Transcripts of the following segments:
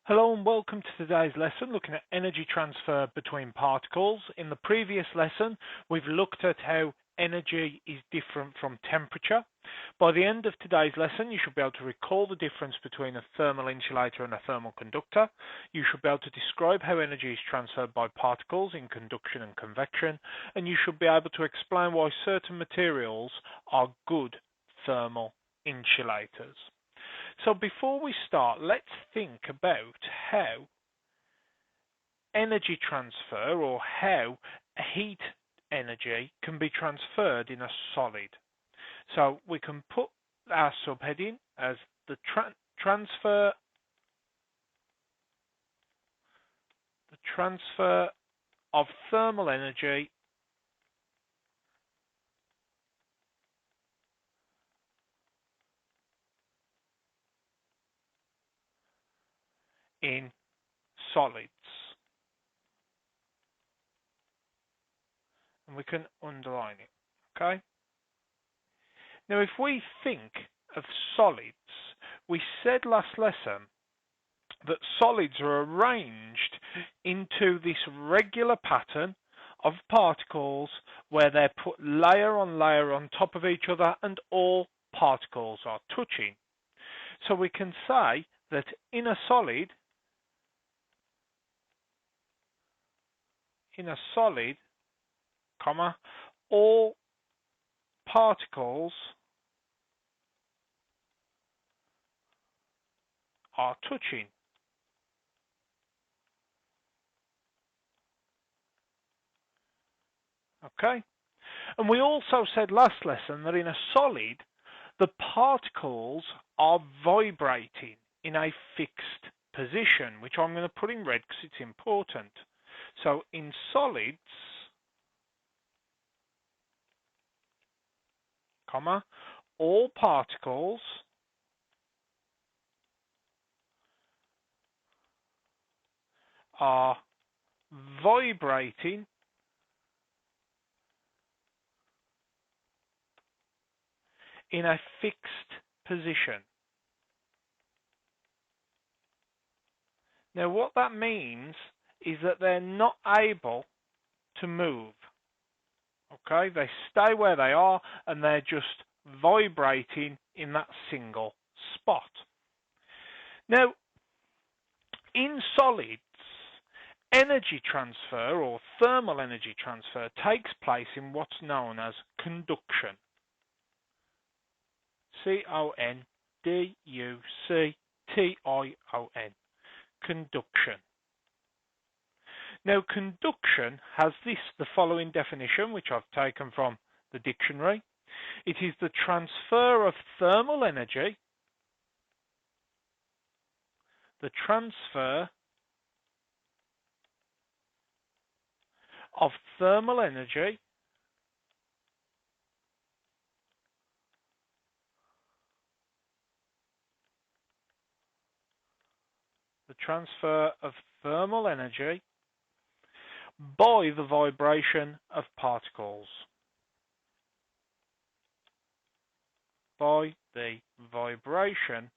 Hello and welcome to today's lesson looking at energy transfer between particles. In the previous lesson, we've looked at how energy is different from temperature. By the end of today's lesson, you should be able to recall the difference between a thermal insulator and a thermal conductor. You should be able to describe how energy is transferred by particles in conduction and convection, and you should be able to explain why certain materials are good thermal insulators. So before we start, let's think about how energy transfer or how heat energy can be transferred in a solid. So we can put our subheading as the transfer of thermal energy in solids. And we can underline it, okay? Now, if we think of solids, we said last lesson that solids are arranged into this regular pattern of particles where they're put layer on layer on top of each other and all particles are touching. So we can say that in a solid, all particles are touching. Okay? And we also said last lesson that in a solid, the particles are vibrating in a fixed position, which I'm going to put in red because it's important. So in solids, all particles are vibrating in a fixed position. Now what that means is that they're not able to move. Okay, they stay where they are and they're just vibrating in that single spot. Now, in solids, energy transfer or thermal energy transfer takes place in what's known as conduction. C-O-N-D-U-C-T-I-O-N. Conduction. Now, conduction has the following definition, which I've taken from the dictionary. It is the transfer of thermal energy, by the vibration of particles. By the vibration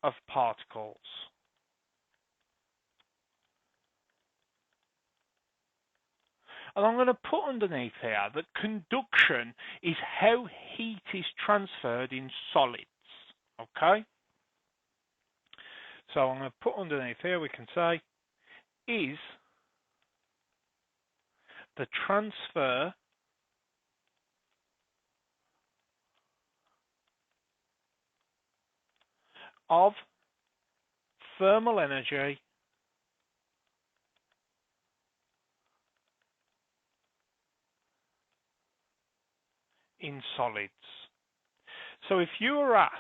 of particles. And I'm going to put underneath here that conduction is how heat is transferred in solids. Okay? So I'm going to put underneath here, we can say, is the transfer of thermal energy in solids. So if you were asked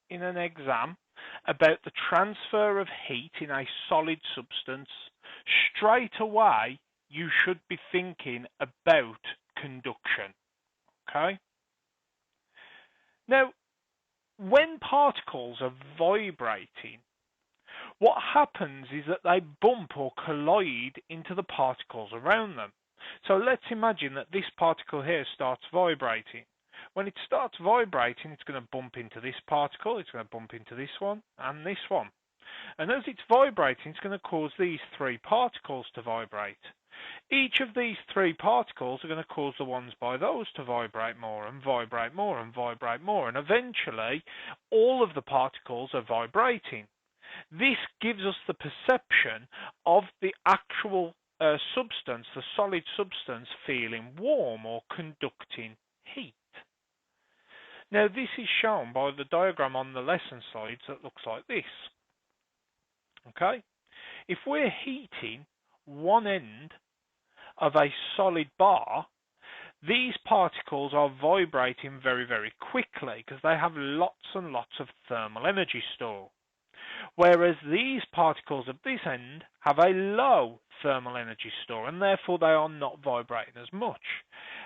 in an exam about the transfer of heat in a solid substance, straight away you should be thinking about conduction. Okay? Now, when particles are vibrating, what happens is that they bump or collide into the particles around them. So let's imagine that this particle here starts vibrating. When it starts vibrating, it's going to bump into this particle, it's going to bump into this one, and this one. And as it's vibrating, it's going to cause these three particles to vibrate. Each of these three particles are going to cause the ones by those to vibrate more and vibrate more and vibrate more. And eventually, all of the particles are vibrating. This gives us the perception of the actual substance, the solid substance, feeling warm or conducting heat. Now, this is shown by the diagram on the lesson slides that looks like this. Okay? If we're heating one end of a solid bar, these particles are vibrating very, very quickly because they have lots and lots of thermal energy stored. Whereas these particles at this end have a low thermal energy store and therefore they are not vibrating as much.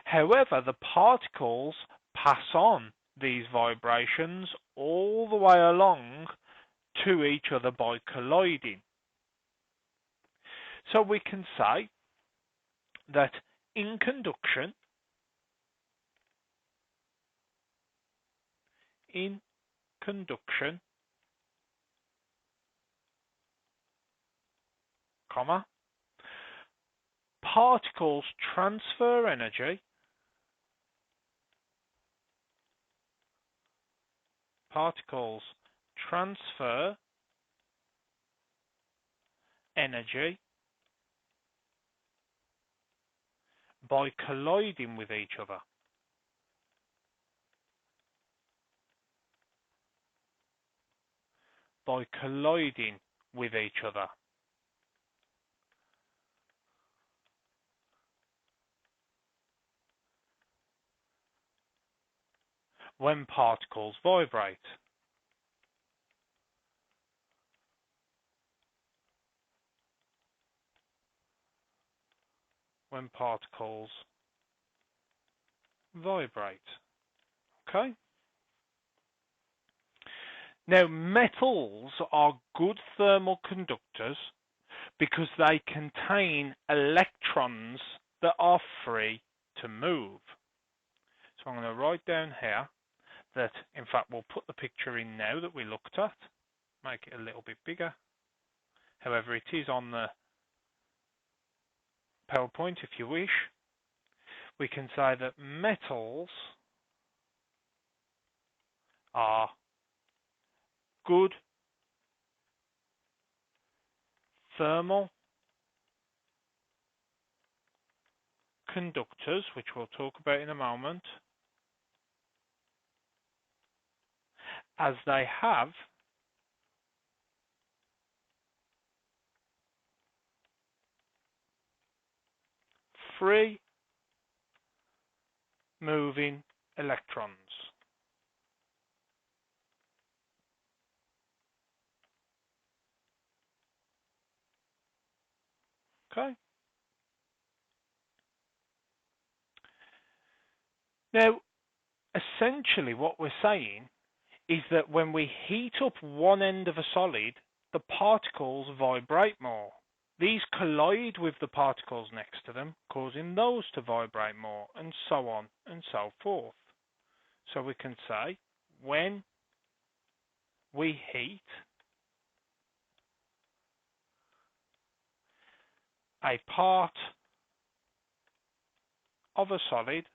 However, the particles pass on these vibrations all the way along to each other by colliding. So we can say that in conduction, particles transfer energy by colliding with each other. When particles vibrate. Okay? Now, metals are good thermal conductors because they contain electrons that are free to move. So I'm going to write down here that, in fact, we'll put the picture in now that we looked at, make it a little bit bigger. However, it is on the PowerPoint if you wish. We can say that metals are good thermal conductors, which we'll talk about in a moment, as they have free moving electrons. Okay? Now, essentially what we're saying is that when we heat up one end of a solid, the particles vibrate more. These collide with the particles next to them, causing those to vibrate more, and so on and so forth. So we can say, when we heat a part of a solid,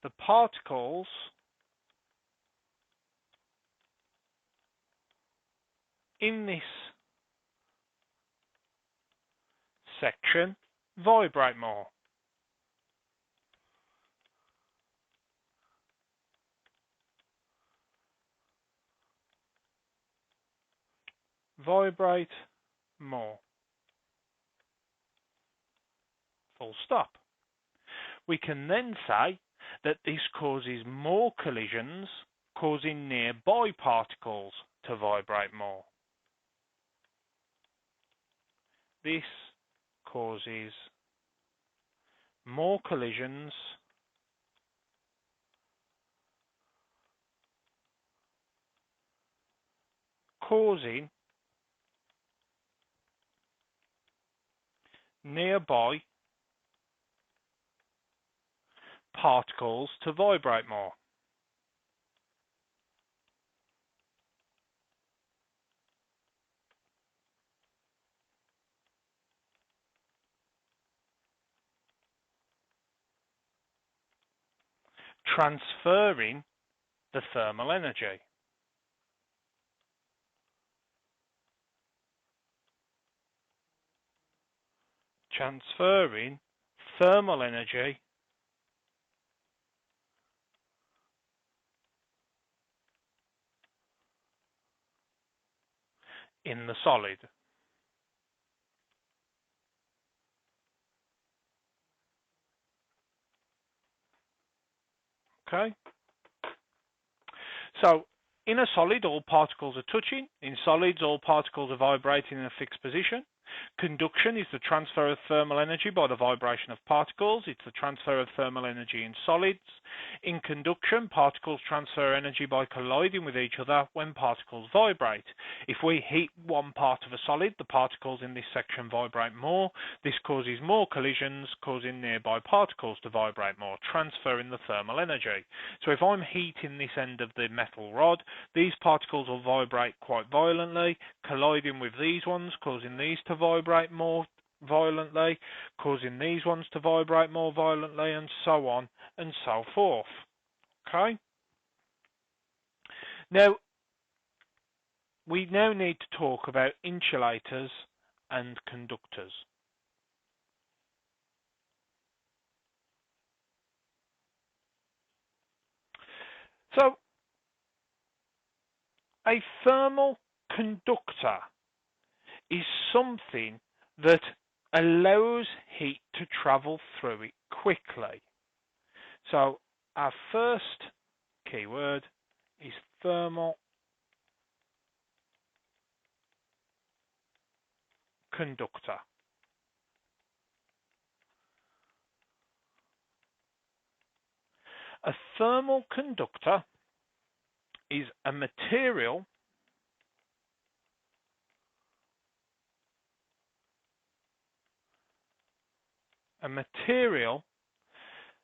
the particles in this section vibrate more. Vibrate more. Full stop. We can then say that this causes more collisions, causing nearby particles to vibrate more. This causes more collisions, causing nearby particles to vibrate more. Transferring the thermal energy. Transferring thermal energy in the solid. Okay? So, in a solid, all particles are touching. In solids, all particles are vibrating in a fixed position. Conduction is the transfer of thermal energy by the vibration of particles. It's the transfer of thermal energy in solids. In conduction, particles transfer energy by colliding with each other when particles vibrate. If we heat one part of a solid, the particles in this section vibrate more. This causes more collisions, causing nearby particles to vibrate more, transferring the thermal energy. So if I'm heating this end of the metal rod, these particles will vibrate quite violently, colliding with these ones, causing these to vibrate more violently, causing these ones to vibrate more violently, and so on and so forth. Okay? Now, we now need to talk about insulators and conductors. So, a thermal conductor is something that allows heat to travel through it quickly. So our first keyword is thermal conductor. A thermal conductor is a material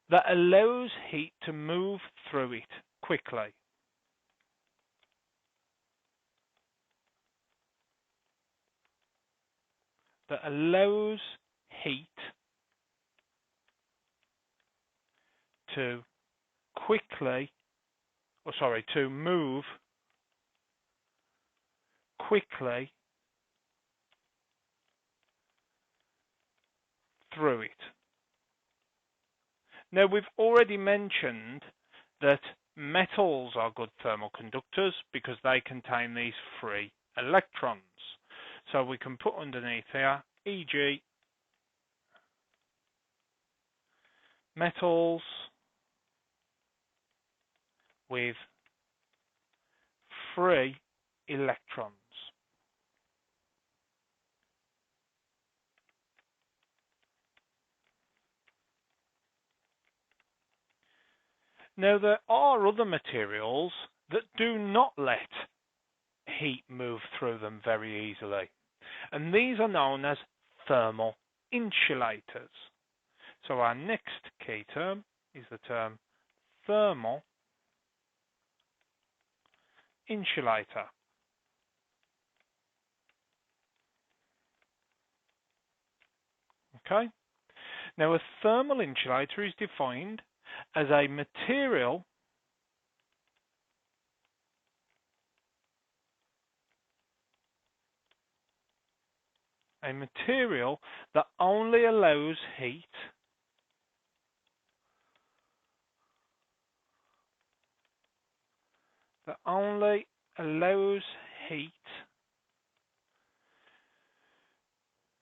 that allows heat to move through it quickly. That allows heat to move quickly through it. Now, we've already mentioned that metals are good thermal conductors because they contain these free electrons. So we can put underneath here, e.g., metals with free electrons. Now, there are other materials that do not let heat move through them very easily, and these are known as thermal insulators. So our next key term is the term thermal insulator. Okay? Now, a thermal insulator is defined as a material that only allows heat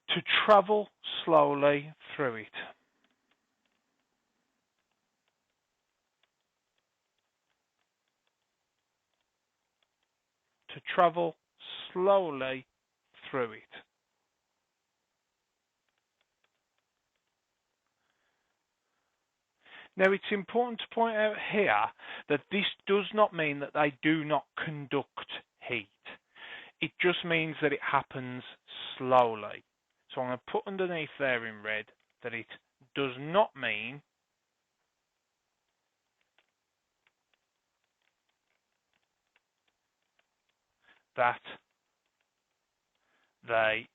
to travel slowly through it. To travel slowly through it. Now, it's important to point out here that this does not mean that they do not conduct heat. It just means that it happens slowly. So I'm going to put underneath there in red that it does not mean that they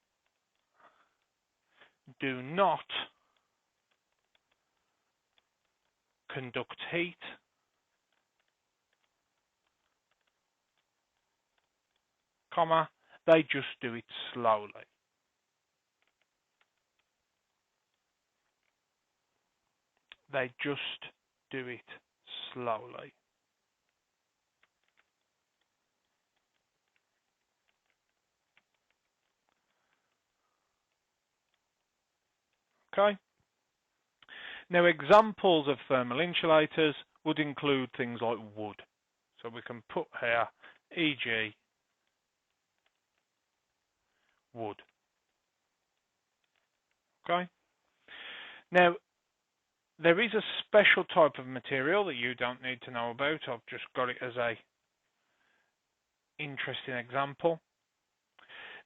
do not conduct heat, comma, they just do it slowly. They just do it slowly. Okay. Now, examples of thermal insulators would include things like wood. So we can put here, e.g., wood. Okay. Now, there is a special type of material that you don't need to know about. I've just got it as a interesting example.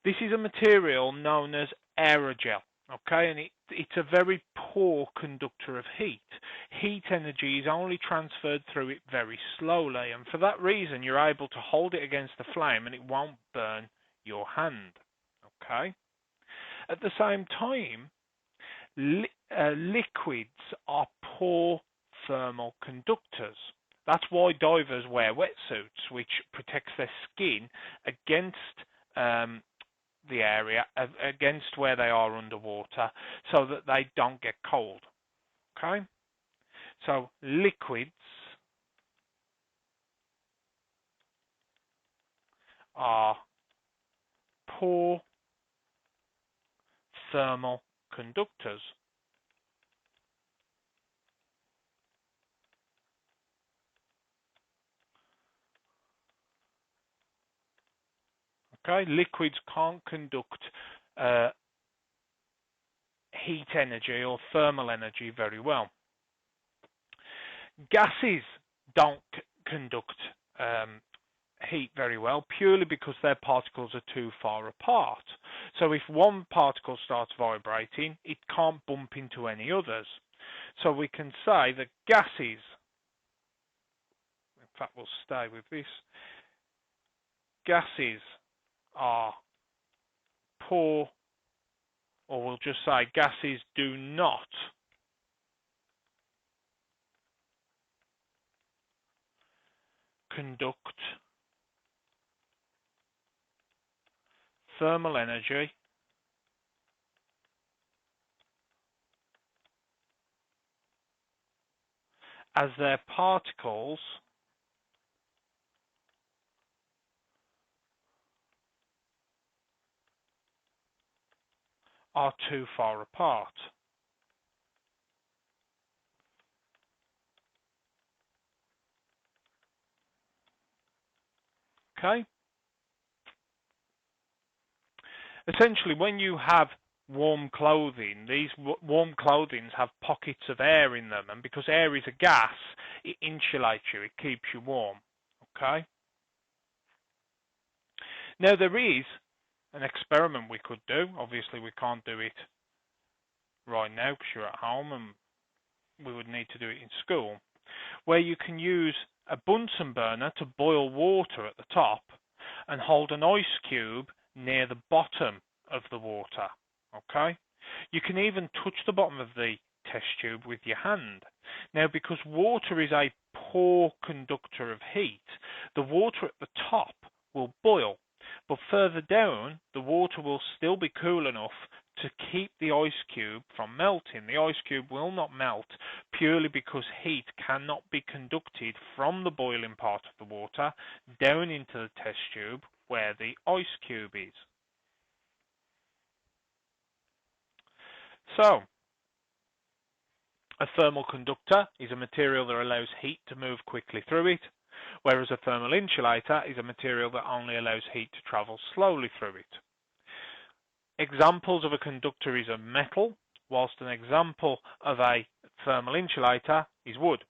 This is a material known as aerogel. Okay, and it's a very poor conductor of heat. Heat energy is only transferred through it very slowly, and for that reason you're able to hold it against the flame and it won't burn your hand. Okay. At the same time, liquids are poor thermal conductors. That's why divers wear wetsuits, which protects their skin against the area, against where they are underwater, so that they don't get cold. Okay? So liquids are poor thermal conductors. Okay, liquids can't conduct heat energy or thermal energy very well. Gases don't conduct heat very well, purely because their particles are too far apart. So if one particle starts vibrating, it can't bump into any others. So we can say that gases, in fact we'll stay with this, gases are poor, or we'll just say gases do not conduct thermal energy as their particles are too far apart. Okay? Essentially, when you have warm clothing, these warm clothings have pockets of air in them, and because air is a gas, it insulates you, it keeps you warm. Okay? Now, there is an experiment we could do. Obviously, we can't do it right now because you're at home and we would need to do it in school, where you can use a Bunsen burner to boil water at the top and hold an ice cube near the bottom of the water. Okay? You can even touch the bottom of the test tube with your hand. Now, because water is a poor conductor of heat, the water at the top will boil, but further down the water will still be cool enough to keep the ice cube from melting. The ice cube will not melt purely because heat cannot be conducted from the boiling part of the water down into the test tube where the ice cube is. So, a thermal conductor is a material that allows heat to move quickly through it, whereas a thermal insulator is a material that only allows heat to travel slowly through it. Examples of a conductor is a metal, whilst an example of a thermal insulator is wood.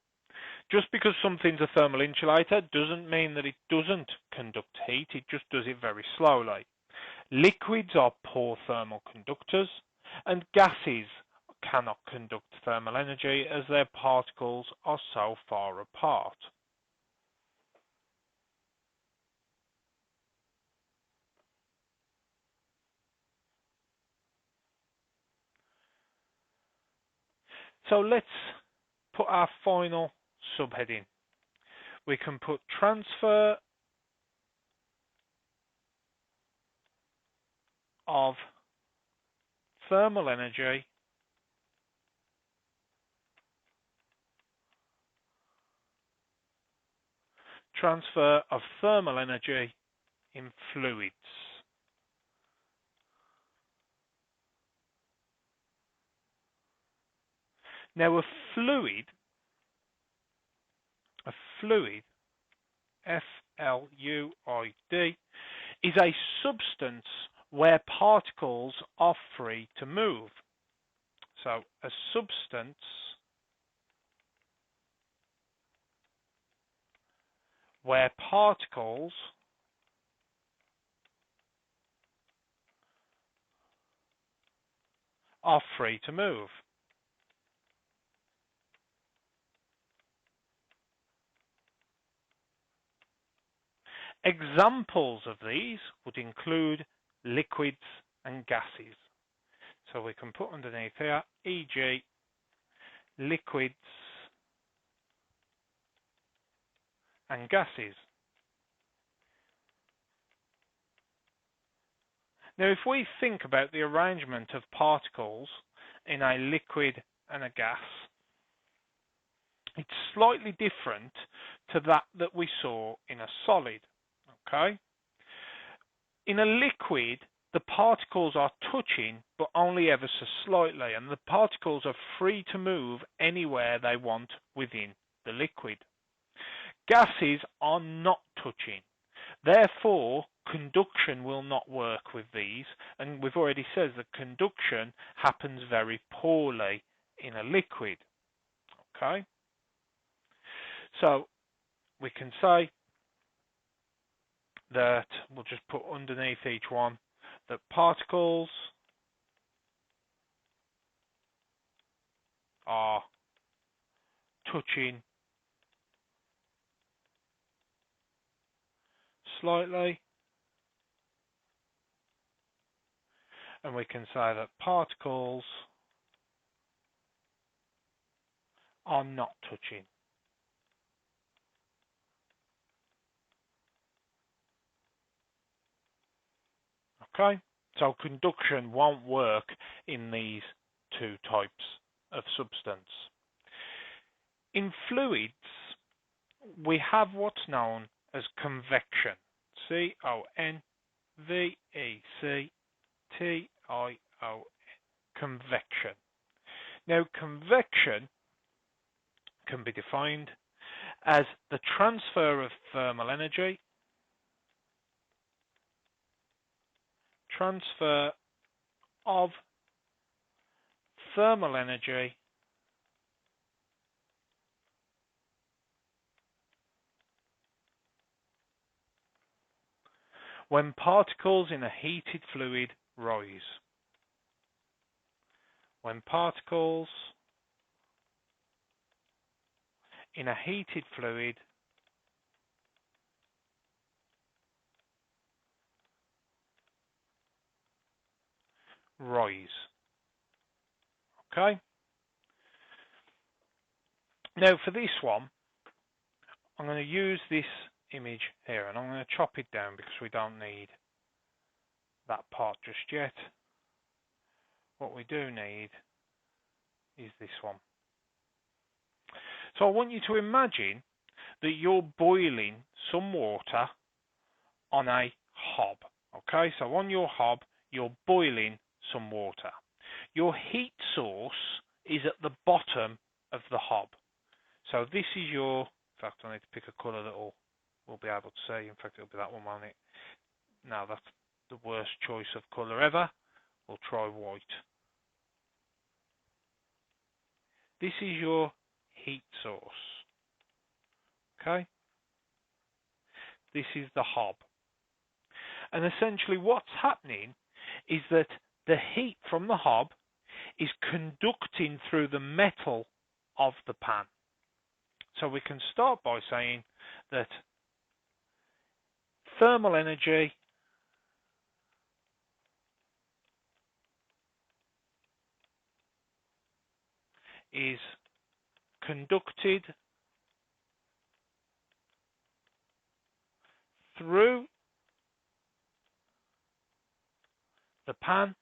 Just because something's a thermal insulator doesn't mean that it doesn't conduct heat, it just does it very slowly. Liquids are poor thermal conductors, And gases cannot conduct thermal energy as their particles are so far apart. So let's put our final subheading. We can put transfer of thermal energy in fluids. Now a fluid, F-L-U-I-D, is a substance where particles are free to move. So a substance where particles are free to move. Examples of these would include liquids and gases. So we can put underneath here, e.g., liquids and gases. Now, if we think about the arrangement of particles in a liquid and a gas, it's slightly different to that we saw in a solid. Okay? In a liquid, the particles are touching, but only ever so slightly, and the particles are free to move anywhere they want within the liquid. Gases are not touching. Therefore, conduction will not work with these, and we've already said that conduction happens very poorly in a liquid. Okay? So, we can say that, we'll just put underneath each one, that particles are touching slightly, and we can say that particles are not touching. Okay, so conduction won't work in these two types of substance. In fluids, we have what's known as convection. C-O-N-V-E-C-T-I-O-N. Convection. Now, convection can be defined as the transfer of thermal energy when particles in a heated fluid rise. When particles in a heated fluid rise. Okay? Now for this one, I'm going to use this image here, and I'm going to chop it down because we don't need that part just yet. What we do need is this one. So I want you to imagine that you're boiling some water on a hob. Okay, so on your hob, you're boiling some water. Your heat source is at the bottom of the hob. So this is your, in fact, I need to pick a colour that we'll be able to see. In fact, it'll be that one, won't it? No, that's the worst choice of colour ever. We'll try white. This is your heat source. Okay? This is the hob. And essentially what's happening is that the heat from the hob is conducting through the metal of the pan. So we can start by saying that thermal energy is conducted through the pan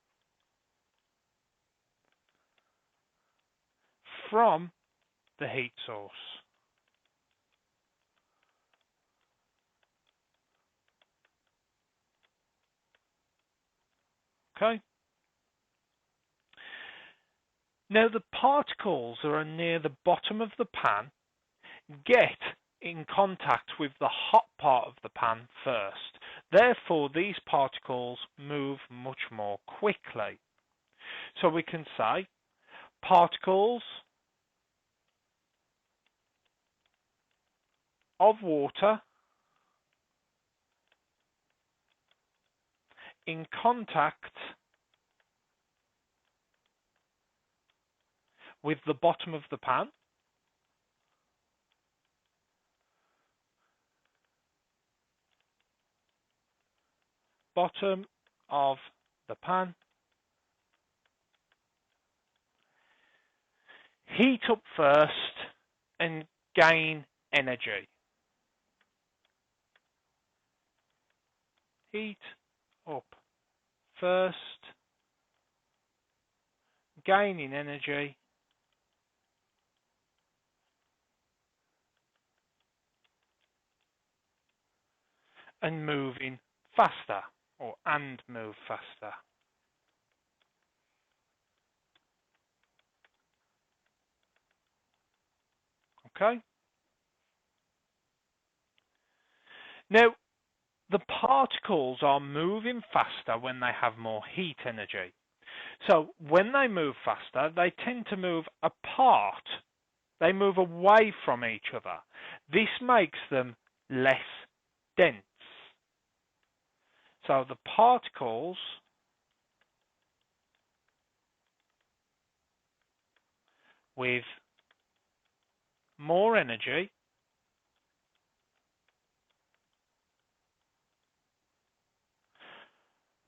from the heat source. Okay. Now the particles that are near the bottom of the pan get in contact with the hot part of the pan first. Therefore, these particles move much more quickly. So we can say particles of water in contact with the bottom of the pan bottom of the pan heat up first and gain energy. Heat up first, gaining energy, and moving faster, and move faster. Okay? Now, the particles are moving faster when they have more heat energy. So when they move faster, they tend to move apart. They move away from each other. This makes them less dense. So the particles with more energy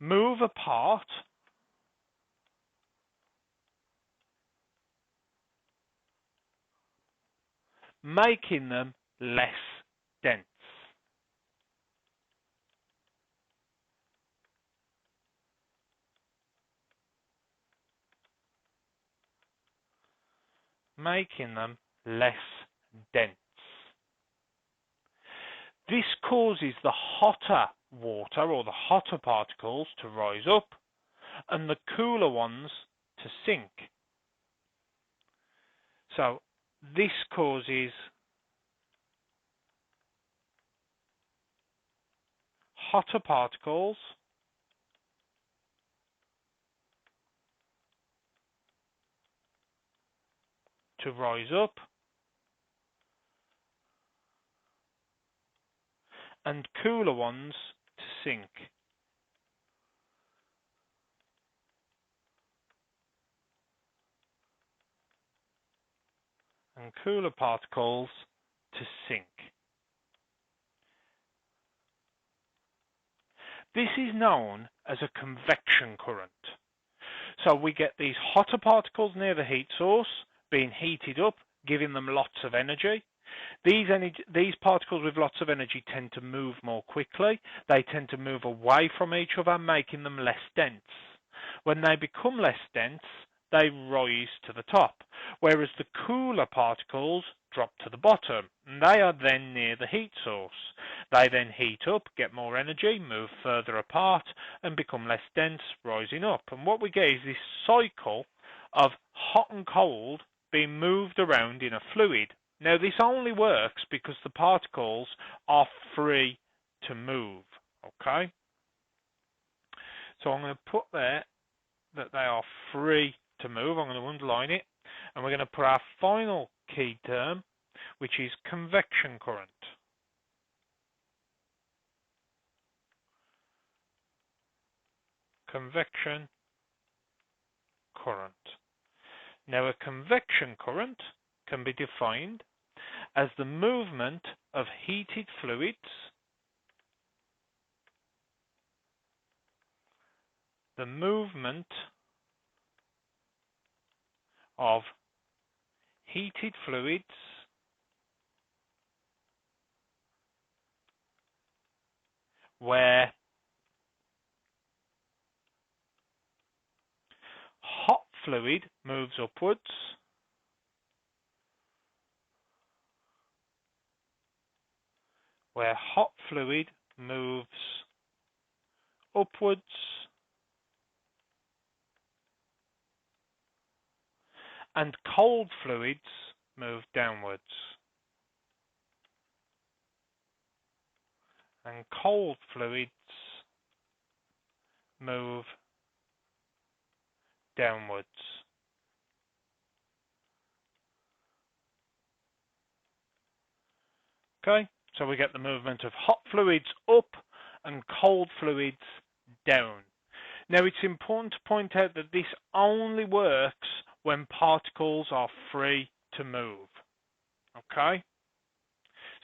move apart, making them less dense. Making them less dense. This causes the hotter water or the hotter particles to rise up and the cooler ones to sink. So this causes hotter particles to rise up and cooler ones to sink. And cooler particles to sink. This is known as a convection current. So we get these hotter particles near the heat source being heated up, giving them lots of energy. These particles with lots of energy tend to move more quickly. They tend to move away from each other, making them less dense. When they become less dense, they rise to the top, whereas the cooler particles drop to the bottom, and they are then near the heat source. They then heat up, get more energy, move further apart, and become less dense, rising up. And what we get is this cycle of hot and cold being moved around in a fluid. Now, this only works because the particles are free to move, okay? So I'm going to put there that they are free to move. I'm going to underline it, and we're going to put our final key term, which is convection current. Convection current. Now, a convection current can be defined as the movement of heated fluids where hot fluid moves upwards and cold fluids move downwards. Okay, so we get the movement of hot fluids up and cold fluids down. Now, it's important to point out that this only works when particles are free to move. Okay?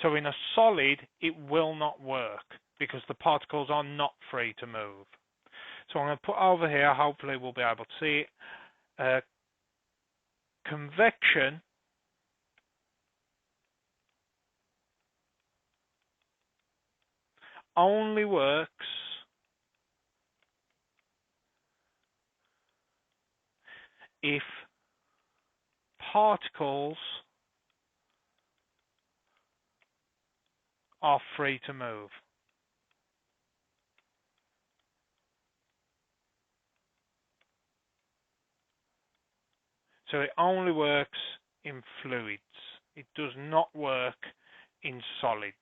So in a solid, it will not work because the particles are not free to move. So I'm going to put over here, hopefully we'll be able to see it. Convection only works if particles are free to move. So it only works in fluids. It does not work in solids.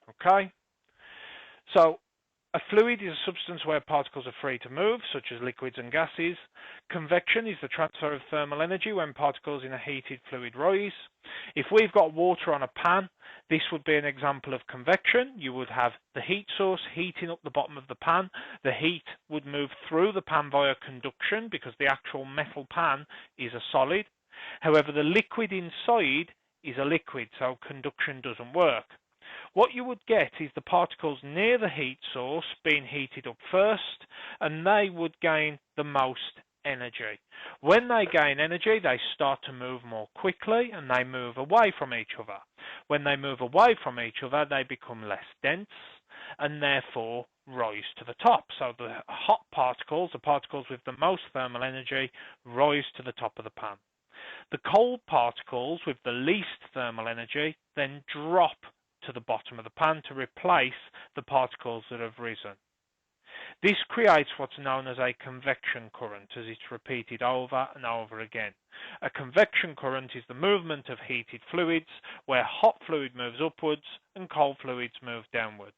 Okay? So a fluid is a substance where particles are free to move, such as liquids and gases. Convection is the transfer of thermal energy when particles in a heated fluid rise. If we've got water on a pan, this would be an example of convection. You would have the heat source heating up the bottom of the pan. The heat would move through the pan via conduction because the actual metal pan is a solid. However, the liquid inside is a liquid, so conduction doesn't work. What you would get is the particles near the heat source being heated up first, and they would gain the most energy. When they gain energy, they start to move more quickly and they move away from each other. When they move away from each other, they become less dense and therefore rise to the top. So the hot particles, the particles with the most thermal energy, rise to the top of the pan. The cold particles with the least thermal energy then drop to the bottom of the pan to replace the particles that have risen. This creates what's known as a convection current, as it's repeated over and over again. A convection current is the movement of heated fluids where hot fluid moves upwards and cold fluids move downwards.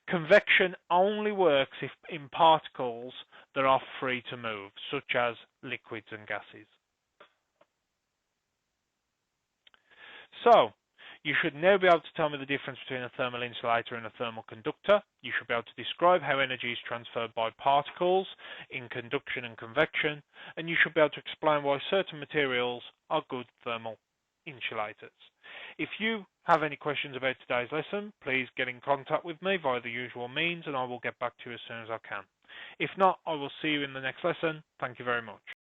Convection only works if in particles that are free to move, such as liquids and gases. So, you should now be able to tell me the difference between a thermal insulator and a thermal conductor. You should be able to describe how energy is transferred by particles in conduction and convection, and you should be able to explain why certain materials are good thermal insulators. If you have any questions about today's lesson, please get in contact with me via the usual means and I will get back to you as soon as I can. If not, I will see you in the next lesson. Thank you very much.